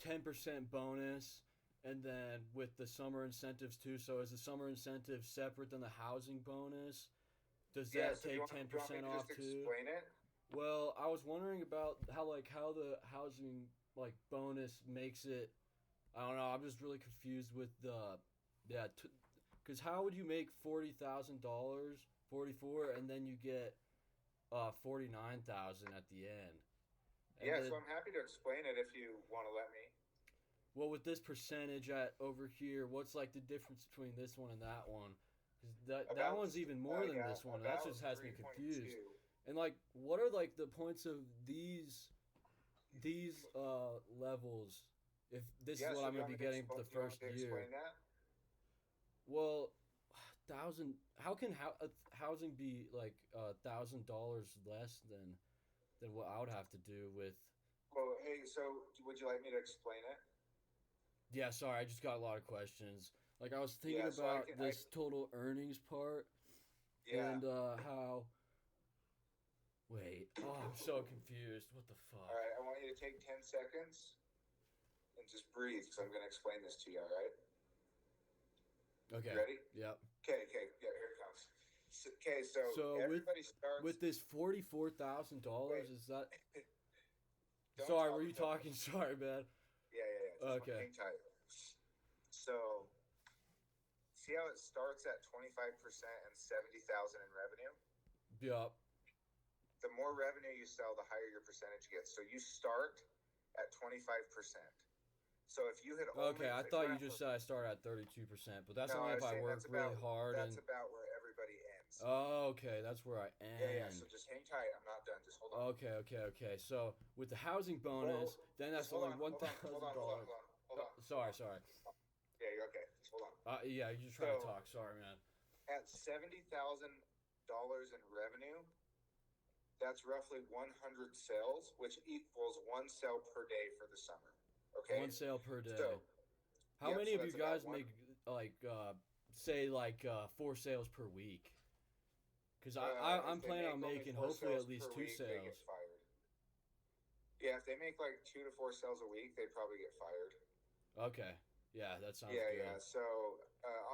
10% bonus, and then with the summer incentives too. So is the summer incentive separate than the housing bonus? Does that take 10% off too? Explain it. Well, I was wondering about how the housing like bonus makes it. I don't know. I'm just really confused with because how would you make $40,000, 44, and then you get $49,000 at the end? So I'm happy to explain it if you want to let me. Well, with this percentage over here, what's like the difference between this one and that one? Because that one's even more than this one. That just has me confused. And like, what are like the points of these levels if this is Yeah. what So I'm do you going to want be me to getting the you want first me to year. explain that? Well, thousand. How can housing be like $1,000 less than what I would have to do with? Well, hey. So would you like me to explain it? Yeah, sorry, I just got a lot of questions. Like I was thinking Yeah. So I about can. this total earnings part Yeah. and how. Wait, oh, I'm so confused. What the All fuck? right. I want you to take 10 seconds and just breathe because I'm going to explain this to you. All right. You Okay. ready? Yep. Okay. Okay. Yeah. Here it comes. Okay. So So everybody with starts. this $44,000, Wait. is that? Don't Sorry, were talk you until. talking? Sorry, man. Yeah. Yeah. Yeah. Just Okay. hang tight. So see how it starts at 25% and 70,000 in revenue. Yep. The more revenue you sell, the higher your percentage gets. So you start at 25%. So if you had only, Okay, I for thought you just example, said I start at 32%, but that's no, only I if was I saying work really hard that's and. about where everybody ends. Oh, okay, that's where I Yeah, yeah. end. So just hang tight. I'm not done. Just hold on. Okay, okay, okay. So with the housing Whoa. bonus, then Just that's hold only on. one Hold on. Hold on. thousand Hold on. dollars. Hold on. Hold Oh, on. Hold sorry, on. sorry. Yeah, you're okay. Just hold on. Yeah, you're just trying to So talk. Sorry, man. at $70,000 in revenue, that's roughly 100 sales, which equals one sale per day for the summer. Okay. One sale per day. So, How yep. many So of you that's about guys one. make like say like 4 sales per week? Because I'm If they planning make on only making four hopefully sales at least per two week, they get sales. fired. Yeah, if they make like 2 to 4 sales a week, they probably get fired. Okay, yeah, that sounds Yeah, good. yeah. So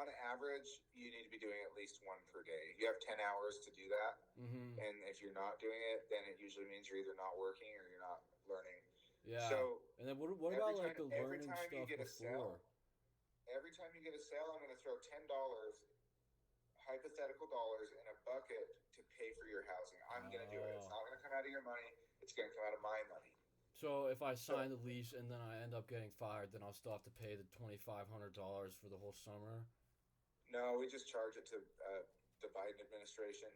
on average, you need to be doing at least one per day. You have 10 hours to do that, Mm-hmm. and if you're not doing it, then it usually means you're either not working or you're not learning. Yeah, So and then what about like the every learning time you stuff get a before? sale, I'm going to throw $10 hypothetical dollars in a bucket to pay for your housing. I'm going to do it. It's Oh. not going to come out of your money. It's going to come out of my money. So if I So sign the lease and then I end up getting fired, then I'll still have to pay the $2,500 for the whole summer. no, we just charge it to the Biden administration.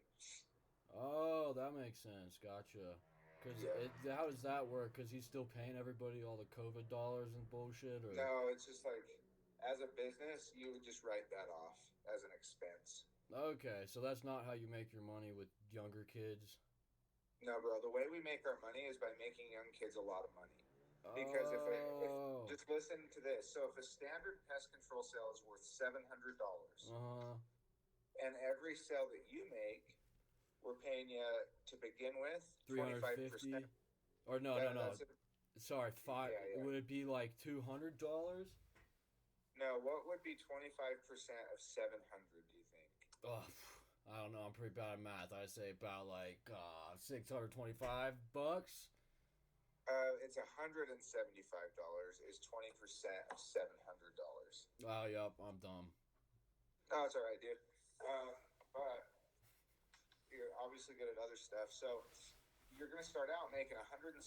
Oh, that makes sense. Gotcha. Cause Yeah. how does that work? Cause he's still paying everybody all the COVID dollars and bullshit, or No, it's just like as a business, you would just write that off as an expense. okay, so that's not how you make your money with younger kids. No, bro. The way we make our money is by making young kids a lot of money. Because if Oh. just listen to this, so if a standard pest control sale is worth $700, Uh. and every sale that you make, we're paying you to begin with 25%. 350. Or no, no, no. That's a, Sorry, five. yeah, yeah. Would it be like $200? No, what would be 25% of 700? Do you think? Oh, I don't know. I'm pretty bad at math. I'd say about like $625. It's $175. Is 20% of $700. Oh, yep. I'm dumb. No, it's all right, dude. But you're obviously good at other stuff, so you're going to start out making $175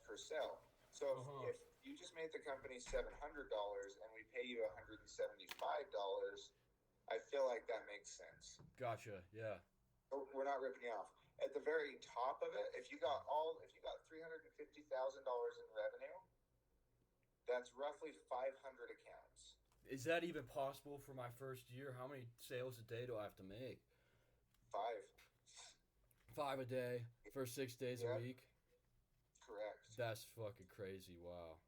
per sale. So if you just made the company $700 and we pay you $175, I feel like that makes sense. Gotcha. Yeah. We're not ripping you off. At the very top of it, if you got $350,000 in revenue, that's roughly 500 accounts. Is that even possible for my first year? How many sales a day do I have to make? 5. 5 a day for 6 days a week? Correct. That's fucking crazy. Wow.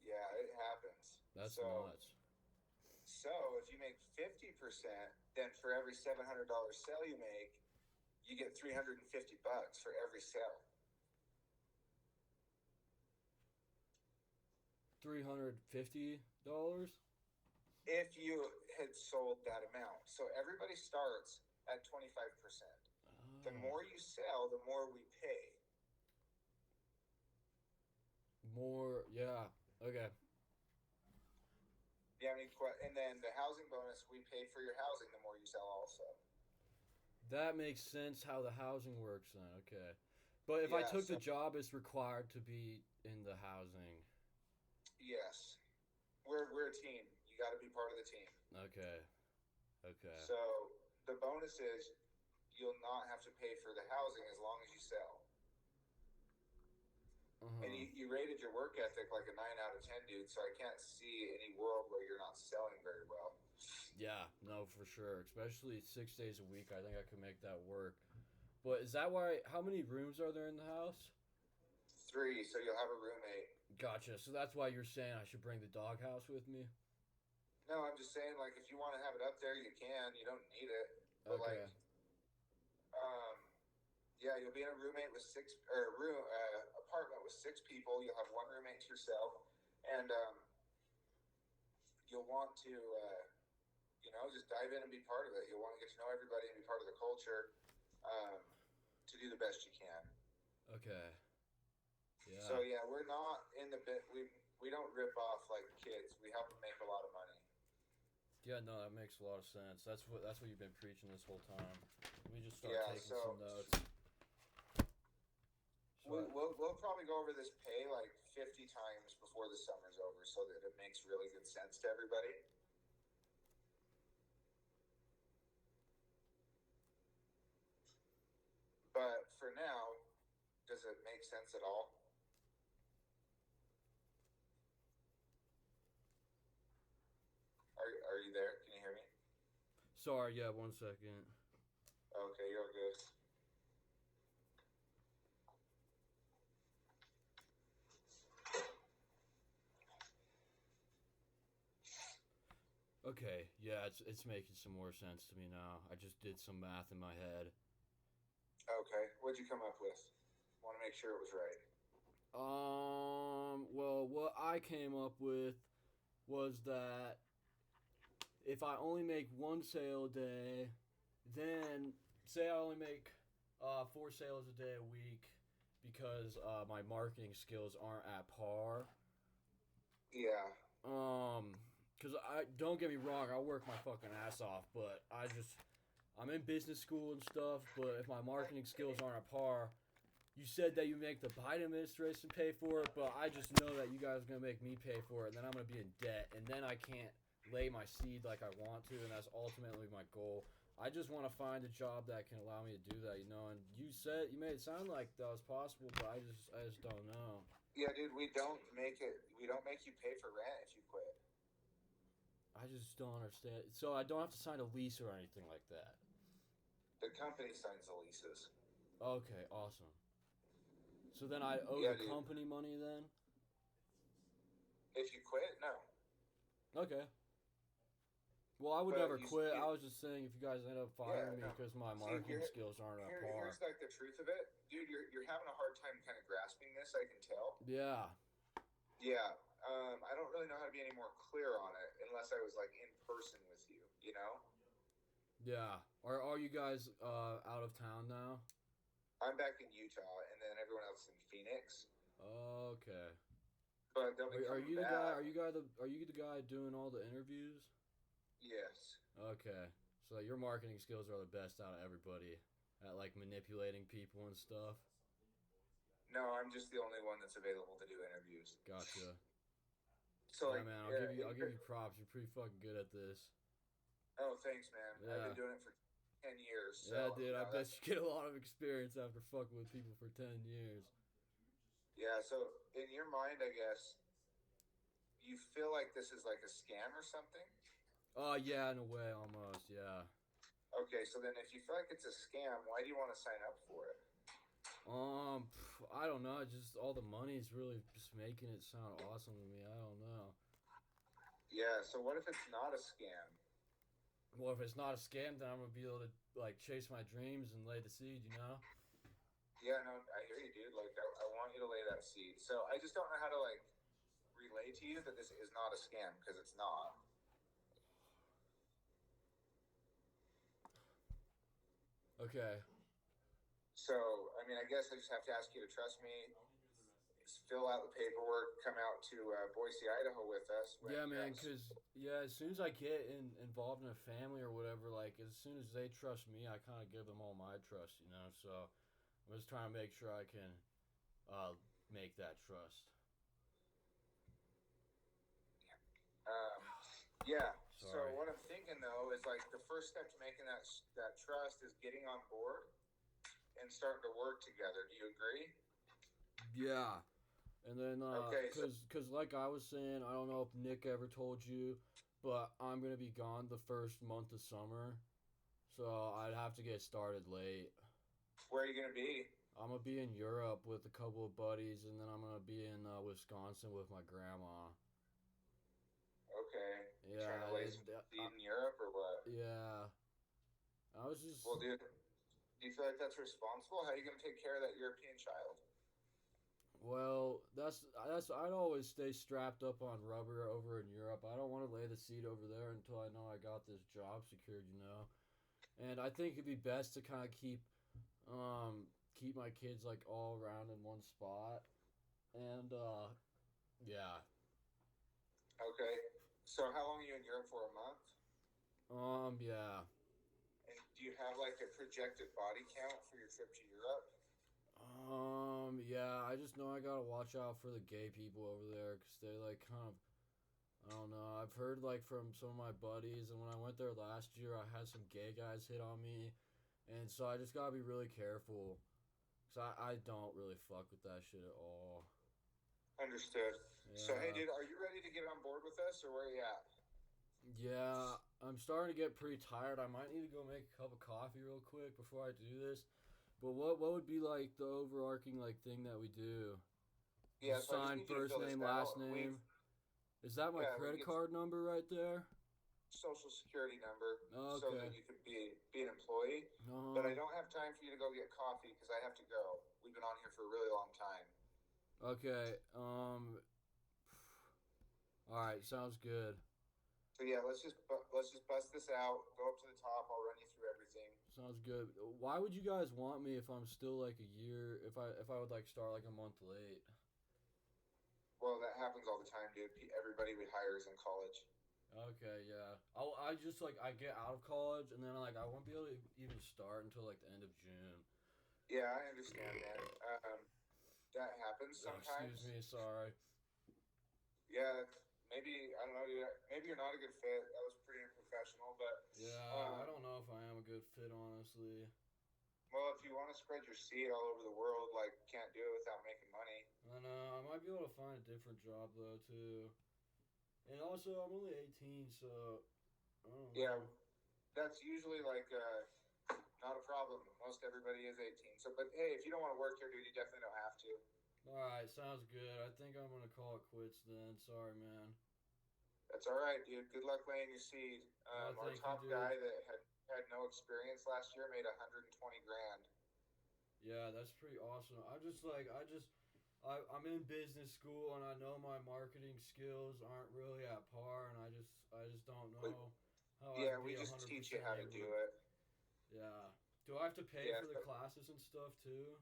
Yeah, it happens. That's nuts. So if you make 50%, then for every $700 sale you make, you get $350 for every sale. $350? If you had sold that amount. So everybody starts at 25%. The more you sell, the more we pay. More, yeah. Okay. Yeah, and then the housing bonus, we pay for your housing the more you sell also. That makes sense how the housing works then. Okay. But if I took the job, it's required to be in the housing. Yes. We're a team. You got to be part of the team. Okay. Okay. So the bonus is you'll not have to pay for the housing as long as you sell. And you rated your work ethic like a 9 out of 10, dude. So I can't see any world where you're not selling very well. Yeah, no, for sure. Especially 6 days a week, I think I could make that work. But is that why? How many rooms are there in the house? 3, so you'll have a roommate. Gotcha. So that's why you're saying I should bring the doghouse with me. No, I'm just saying, like, if you want to have it up there, you can. You don't need it. But, Okay. um, yeah, you'll be in a roommate with apartment with 6 people. You'll have one roommate to yourself, and you'll want to, just dive in and be part of it. You'll want to get to know everybody and be part of the culture, to do the best you can. Okay. Yeah. So yeah, we're not in the bit. We don't rip off like kids. We help them make a lot of money. Yeah, no, that makes a lot of sense. That's what you've been preaching this whole time. Let me just start taking some notes. We'll probably go over this pay like 50 times before the summer's over, so that it makes really good sense to everybody. But for now, does it make sense at all? Are you there? Can you hear me? Sorry, yeah, 1 second. Okay, you're good. Okay, yeah, it's making some more sense to me now. I just did some math in my head. Okay, what'd you come up with? Want to make sure it was right. Well, what I came up with was that if I only make 1 sale a day, then say I only make 4 sales a day a week because my marketing skills aren't at par. Yeah. Because I don't get me wrong, I work my fucking ass off, but I'm in business school and stuff. But if my marketing skills aren't at par, you said that you make the Biden administration pay for it, but I just know that you guys are gonna make me pay for it, and then I'm gonna be in debt, and then I can't lay my seed like I want to, and that's ultimately my goal. I just want to find a job that can allow me to do that, And you made it sound like that was possible, but I just don't know. Yeah, dude, we don't make you pay for rent if you quit. I just don't understand. So I don't have to sign a lease or anything like that. The company signs the leases. Okay, awesome. So then I owe the company money then? If you quit, no. Okay. Well, I would never quit. I was just saying if you guys end up firing me because my marketing skills aren't at par. Here's like the truth of it. Dude, you're having a hard time kind of grasping this, I can tell. Yeah. Yeah. I don't really know how to be any more clear on it unless I was like in person with you, Yeah. Are you guys out of town now? I'm back in Utah, and then everyone else in Phoenix. Okay. But they'll be are you back. the guy? Are you the guy doing all the interviews? Yes. Okay. So your marketing skills are the best out of everybody at like manipulating people and stuff. No, I'm just the only one that's available to do interviews. Gotcha. So yeah, man, I'll give you props. You're pretty fucking good at this. Oh, thanks, man. Yeah. I've been doing it for 10 years. So, yeah, dude, I bet you get a lot of experience after fucking with people for 10 years. Yeah, so in your mind, I guess, you feel like this is like a scam or something? Yeah, in a way, almost, yeah. Okay, so then if you feel like it's a scam, why do you want to sign up for it? I don't know. Just all the money's really just making it sound awesome to me. I don't know. Yeah, so what if it's not a scam? Well, if it's not a scam, then I'm gonna be able to like chase my dreams and lay the seed, Yeah, no, I hear you, dude. Like, I want you to lay that seed. So I just don't know how to like relay to you that this is not a scam because it's not. Okay. So, I mean, I guess I just have to ask you to trust me, fill out the paperwork, come out to Boise, Idaho with us. Yeah, man, because, as soon as I get involved in a family or whatever, like, as soon as they trust me, I kind of give them all my trust, So I'm just trying to make sure I can make that trust. Yeah. Sorry. So what I'm thinking, though, is like the first step to making that trust is getting on board and starting to work together. Do you agree? Yeah. And then, Okay, so cause like I was saying, I don't know if Nick ever told you, but I'm gonna be gone the first month of summer, so I'd have to get started late. where are you gonna be? I'm gonna be in Europe with a couple of buddies, and then I'm gonna be in Wisconsin with my grandma. Okay, you trying Yeah, to lay some seed in Europe or what? yeah. I was Well, just dude, do you feel like that's responsible? How are you gonna take care of that European child? well. That's I'd always stay strapped up on rubber over in Europe. I don't want to lay the seed over there until I know I got this job secured. And I think it'd be best to kind of keep my kids like all around in one spot. And yeah. Okay, so how long are you in Europe for? A month? Yeah. And do you have like a projected body count for your trip to Europe? Yeah, I just know I gotta watch out for the gay people over there because they like kind of, I don't know. I've heard like from some of my buddies, and when I went there last year, I had some gay guys hit on me, and so I just gotta be really careful because I don't really fuck with that shit at all. Understood. So, hey, Yeah. dude, are you ready to get on board with us, or where are you at? Yeah, I'm starting to get pretty tired. I might need to go make a cup of coffee real quick before I do this. But what would be like the overarching like thing that we do? Yeah, Just so I just sign need you to first fill this name, last out. name. Is that my We credit get card number right there? social security number so that Okay. you could be an employee. But I Uh don't have time for you to go get coffee because I have to go. We've been on here for a really long time. huh. Okay. All right. Sounds good. So yeah, let's just bust this out. Go up to the top. I'll run you through everything. Sounds good. Why would you guys want me if I'm still like a year? If I would like start like a month late? Well, that happens all the time, dude. Everybody we hire is in college. Okay. Yeah. I just like I get out of college and then like I won't be able to even start until like the end of June. Yeah, I understand, man. That happens Oh, excuse sometimes. me. Sorry. Yeah, maybe I don't know. Dude, maybe you're not a good fit. That was pretty unprofessional. But Yeah, I don't know if I am a good fit, honestly. well, if you want to spread your seed all over the world, like can't do it without making money. I know. I might be able to find a different job though too. And also, I'm only 18, so I don't Yeah, know. that's usually like not a problem. Most everybody is 18. So, but hey, if you don't want to work here, dude, you definitely don't have to. All right, sounds good. I think I'm gonna call it quits then. Sorry, man. That's all right, dude. Good luck laying your seed. Oh, Our thank you, top dude. guy that had no experience last year made 120 grand. Yeah, that's pretty awesome. I'm in business school and I know my marketing skills aren't really at par, and I just don't But know how yeah, I'd we be just teach you 100% how to able do to. it. Yeah. Do I have to pay Yeah. for the classes and stuff too?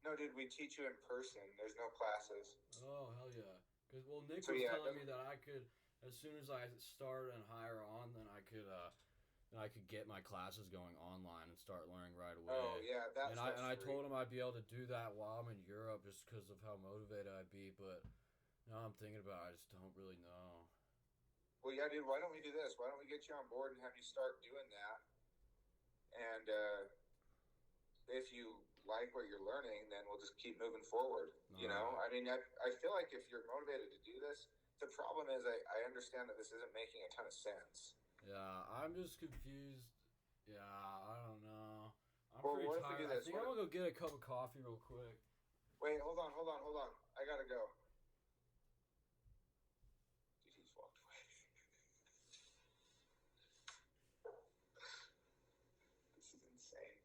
No, dude, we teach you in person. There's no classes. Oh hell yeah! Cause well, Nick So was yeah, it telling me doesn't. that I could, as soon as I start and hire on, then I could get my classes going online and start learning right Oh away. yeah, that And I stuff's and I free. told him I'd be able to do that while I'm in Europe just because of how motivated I'd be. But now I'm thinking about it, I just don't really know. Well, yeah, dude. Why don't we do this? Why don't we get you on board and have you start doing that? And if you like what you're learning, then we'll just keep moving forward. All right. I mean, I feel like if you're motivated to do this, the problem is I understand that this isn't making a ton of sense. Yeah, I'm just confused. Yeah, I don't know. I'm Well, pretty what if we tired. do I this? think I'm gonna go get a cup of coffee real quick. Wait, hold on. I gotta go. Dude, he's walked away. This is insane.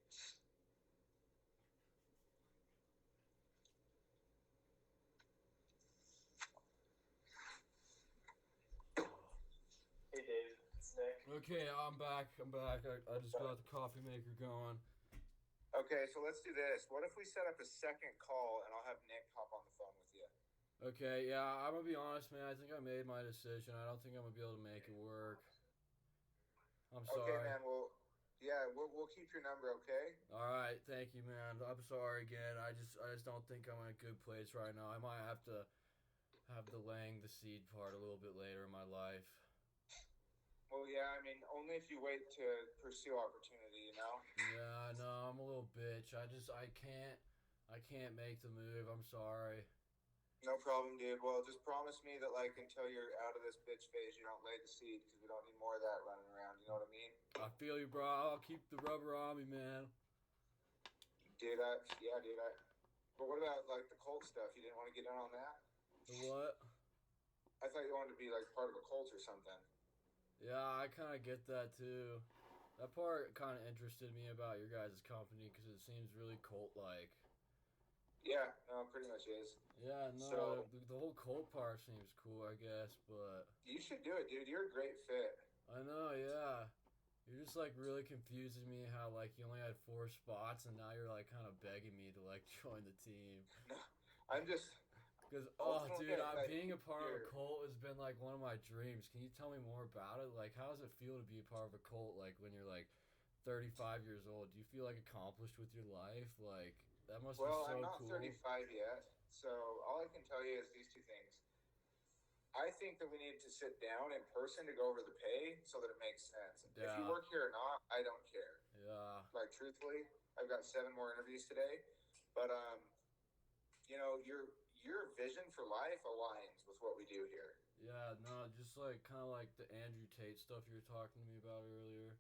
Hey, Dave. It's Nick. Okay, I'm back. I'm back. I just got the coffee maker going. Okay, so let's do this. What if we set up a second call and I'll have Nick hop on the phone with you? Okay, yeah, I'm gonna be honest, man. I think I made my decision. I don't think I'm gonna be able to make it work. I'm Okay, sorry. man. Well, yeah, we'll keep your number, okay? All right, thank you, man. I'm sorry again. I just don't think I'm in a good place right now. I might have the laying the seed part a little bit later in my life. Well, yeah, I mean, only if you wait to pursue opportunity. Yeah, I know. I'm a little bitch. I can't make the move. I'm sorry. No problem, dude. Well, just promise me that, like, until you're out of this bitch phase, you don't lay the seed, because we don't need more of that running around. You know what I mean? I feel you, bro. I'll keep the rubber on me, man. Dude, yeah, dude. But what about, like, the cult stuff? You didn't want to get in on that? The what? I thought you wanted to be, like, part of a cult or something. Yeah, I kind of get that, too. That part kind of interested me about your guys' company, because it seems really cult-like. Yeah, no, it pretty much is. Yeah, no, So, the whole cult part seems cool, I guess, but... You should do it, dude. You're a great fit. I know, yeah. You're just, like, really confusing me how, like, you only had 4 spots, and now you're, like, kind of begging me to, like, join the team. No, I'm just... Because, dude, being a part of a cult has been, like, one of my dreams. Can you tell me more about it? Like, how does it feel to be a part of a cult, like, when you're, like, 35 years old? Do you feel, like, accomplished with your life? Like... That must be so cool. Well, I'm not 35 yet, so all I can tell you is these two things. I think that we need to sit down in person to go over the pay so that it makes sense. Yeah. If you work here or not, I don't care. Yeah. Like, truthfully, I've got 7 more interviews today, but you know, your vision for life aligns with what we do here. Yeah, no, just like kind of like the Andrew Tate stuff you were talking to me about earlier.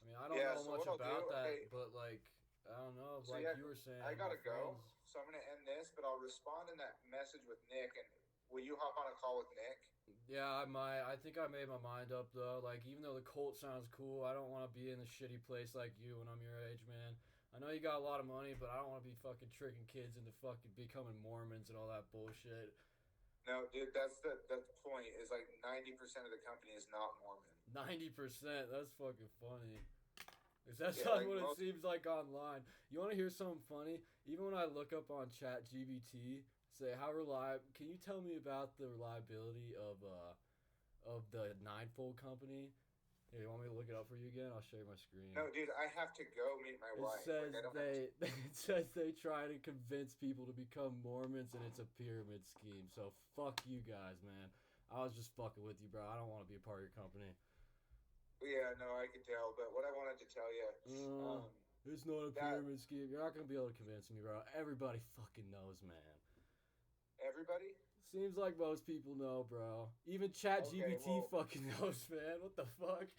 I mean, I don't know much about that, but like. I don't know, so like you were saying. I gotta go, so I'm gonna end this, but I'll respond in that message with Nick, and will you hop on a call with Nick? Yeah, I might. I think I made my mind up, though. Like, even though the cult sounds cool, I don't want to be in a shitty place like you when I'm your age, man. I know you got a lot of money, but I don't want to be fucking tricking kids into fucking becoming Mormons and all that bullshit. No, dude, that's the point, is like 90% of the company is not Mormon. 90%? That's fucking funny. That's not what it seems like online. You want to hear something funny? Even when I look up on ChatGPT, say how reliable. Can you tell me about the reliability of the NineFold company? Here, you want me to look it up for you again? I'll share my screen. No, dude, I have to go meet my wife. It says they try to convince people to become Mormons, and it's a pyramid scheme. So fuck you guys, man. I was just fucking with you, bro. I don't want to be a part of your company. Yeah, no, I can tell, but what I wanted to tell you... it's not a pyramid scheme. You're not going to be able to convince me, bro. Everybody fucking knows, man. Everybody? Seems like most people know, bro. Even ChatGPT fucking knows, man. What the fuck?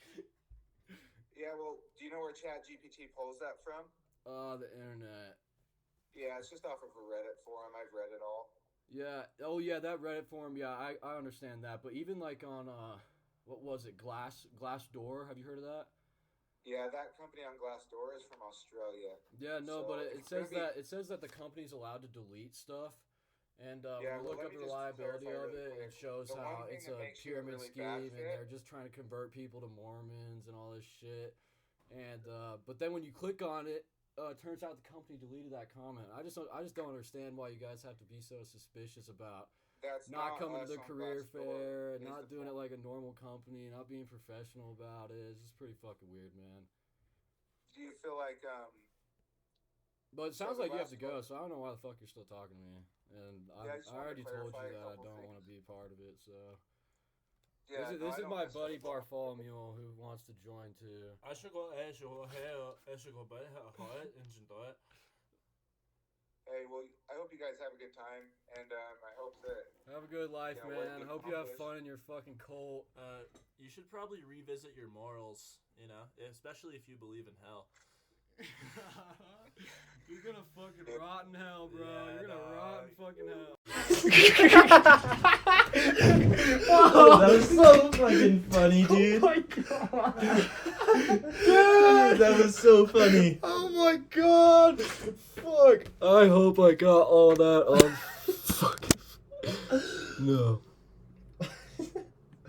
Yeah, well, do you know where ChatGPT pulls that from? The internet. Yeah, it's just off of a Reddit forum. I've read it all. Yeah. Oh, yeah, that Reddit forum, yeah, I understand that. But even, like, on, what was it, Glassdoor? Have you heard of that? Yeah, that company on Glassdoor is from Australia. Yeah, no, so but it says that the company's allowed to delete stuff, and when you look up the reliability of it, it shows how it's a pyramid scheme, and they're just trying to convert people to Mormons and all this shit. And but then when you click on it, it turns out the company deleted that comment. I just don't understand why you guys have to be so suspicious about. Not coming to the career fair, not doing it like a normal company, not being professional about it. It's just pretty fucking weird, man. Do you feel like, But it sounds like you have to go, so I don't know why the fuck you're still talking to me. And I already told you that I don't want to be a part of it, so... Yeah, this is my buddy Bartholomew who wants to join, too. Hey, well, I hope you guys have a good time, and I hope that... Have a good life, man. Hope you have fun in your fucking cult. You should probably revisit your morals, you know, especially if you believe in hell. You're gonna fucking rot in hell, bro. Yeah, you're gonna rot in fucking hell. Oh, that was so fucking funny, dude. Oh my god. Dude, that was so funny. Oh my god. Fuck. I hope I got all that on fucking... No.